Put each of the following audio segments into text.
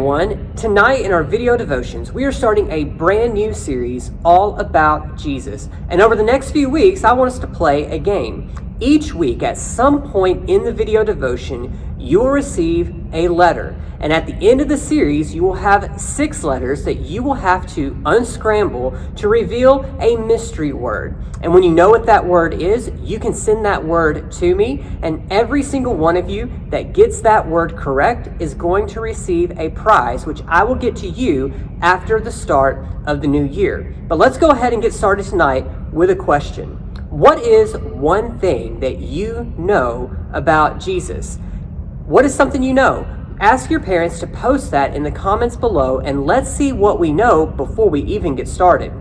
everyone. Tonight in our video devotions, we are starting a brand new series all about Jesus. And over the next few weeks, I want us to play a game. Each week, at some point in the video devotion, you will receive a letter. And at the end of the series, you will have 6 letters that you will have to unscramble to reveal a mystery word. And when you know what that word is, you can send that word to me. And every single one of you that gets that word correct is going to receive a prize, which I will get to you after the start of the new year. But let's go ahead and get started tonight with a question. What is one thing that you know about Jesus? What is something you know? Ask your parents to post that in the comments below, and let's see what we know before we even get started.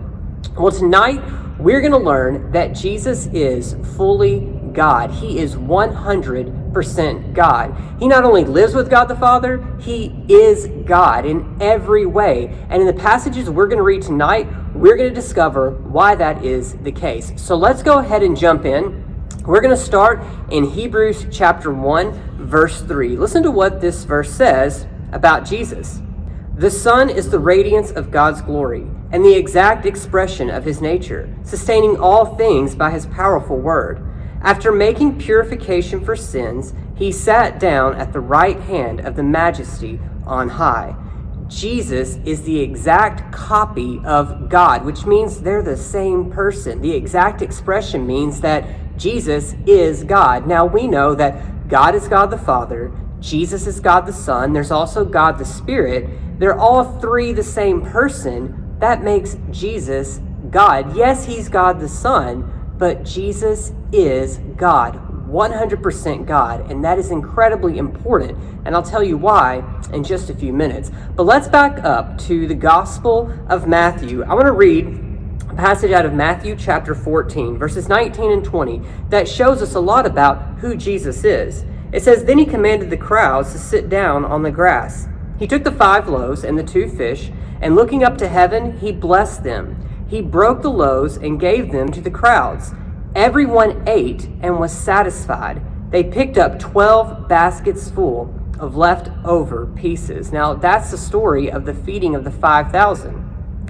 Well, tonight we're going to learn that Jesus is fully God. He is 100% God. He not only lives with God the Father, he is God in every way. And in the passages we're going to read tonight, we're going to discover why that is the case. So let's go ahead and jump in. We're going to start in Hebrews chapter 1, verse 3. Listen to what this verse says about Jesus. The Son is the radiance of God's glory and the exact expression of his nature, sustaining all things by his powerful word. After making purification for sins, he sat down at the right hand of the Majesty on high. Jesus is the exact copy of God, which means they're the same person. The exact expression means that Jesus is God. Now we know that God is God the Father, Jesus is God the Son, there's also God the Spirit. They're all three the same person. That makes Jesus God. Yes, he's God the Son, but Jesus is God, 100% God, and that is incredibly important, and I'll tell you why in just a few minutes. But let's back up to the Gospel of Matthew. I want to read a passage out of Matthew chapter 14, verses 19 and 20, that shows us a lot about who Jesus is. It says, "Then he commanded the crowds to sit down on the grass. He took the 5 loaves and the 2 fish, and looking up to heaven, he blessed them. He broke the loaves and gave them to the crowds. Everyone ate and was satisfied. They picked up 12 baskets full of leftover pieces." Now, that's the story of the feeding of the 5,000.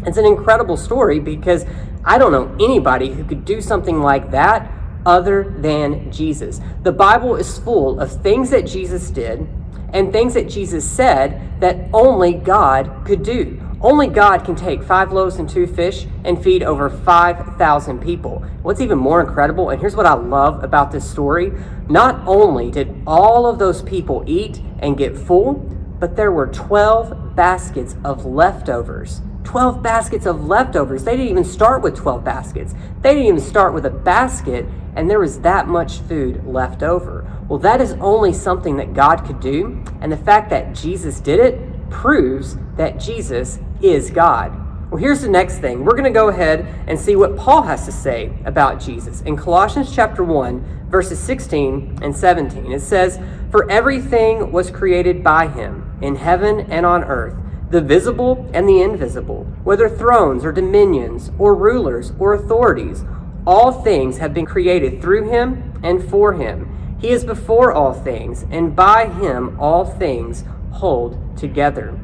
It's an incredible story because I don't know anybody who could do something like that other than Jesus. The Bible is full of things that Jesus did and things that Jesus said that only God could do. Only God can take 5 loaves and 2 fish and feed over 5,000 people. What's even more incredible, and here's what I love about this story, not only did all of those people eat and get full, but there were 12 baskets of leftovers. 12 baskets of leftovers. They didn't even start with 12 baskets. They didn't even start with a basket, and there was that much food left over. Well, that is only something that God could do, and the fact that Jesus did it proves that Jesus is God. Well, here's the next thing. We're going to go ahead and see what Paul has to say about Jesus. In Colossians chapter 1, verses 16 and 17, it says, "For everything was created by him, in heaven and on earth, the visible and the invisible, whether thrones or dominions or rulers or authorities. All things have been created through him and for him. He is before all things, and by him all things hold together."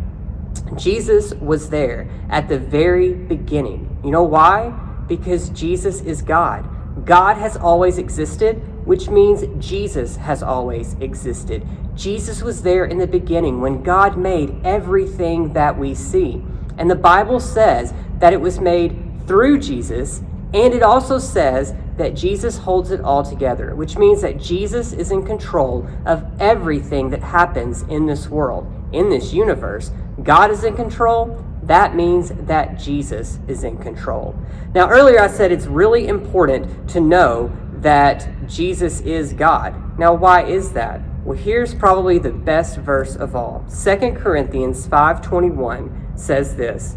Jesus was there at the very beginning. You know why? Because Jesus is God. God has always existed, which means Jesus has always existed. Jesus was there in the beginning when God made everything that we see. And the Bible says that it was made through Jesus, and it also says that Jesus holds it all together, which means that Jesus is in control of everything that happens in this world, in this universe. God is in control. That means that Jesus is in control. Now, earlier I said it's really important to know that Jesus is God. Now, why is that? Well, here's probably the best verse of all. 2 Corinthians 5:21 says this,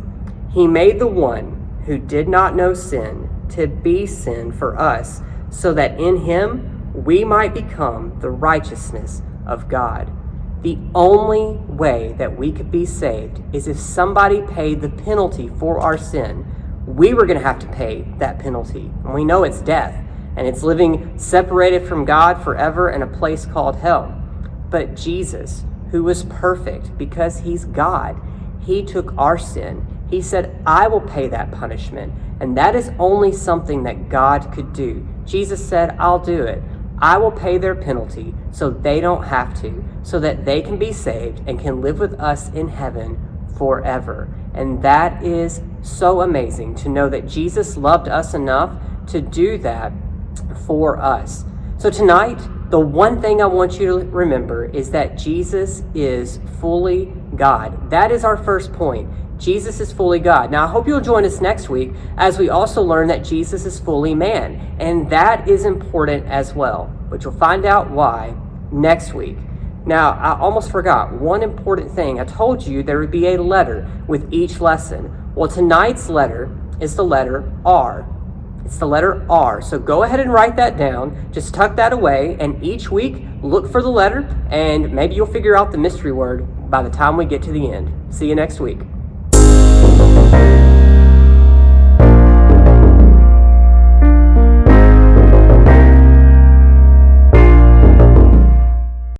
"He made the one who did not know sin to be sin for us, so that in him we might become the righteousness of God." The only way that we could be saved is if somebody paid the penalty for our sin. We were going to have to pay that penalty, and we know it's death, and it's living separated from God forever in a place called hell. But Jesus, who was perfect because he's God. He took our sin. He said, I will pay that punishment. And that is only something that God could do. Jesus said, I'll do it. I will pay their penalty so they don't have to, so that they can be saved and can live with us in heaven forever. And that is so amazing to know that Jesus loved us enough to do that for us. So tonight, the one thing I want you to remember is that Jesus is fully God. That is our first point. Jesus is fully God. Now, I hope you'll join us next week as we also learn that Jesus is fully man. And that is important as well, but you'll find out why next week. Now, I almost forgot one important thing. I told you there would be a letter with each lesson. Well, tonight's letter is the letter R. It's the letter R. So go ahead and write that down. Just tuck that away. And each week, look for the letter. And maybe you'll figure out the mystery word by the time we get to the end. See you next week.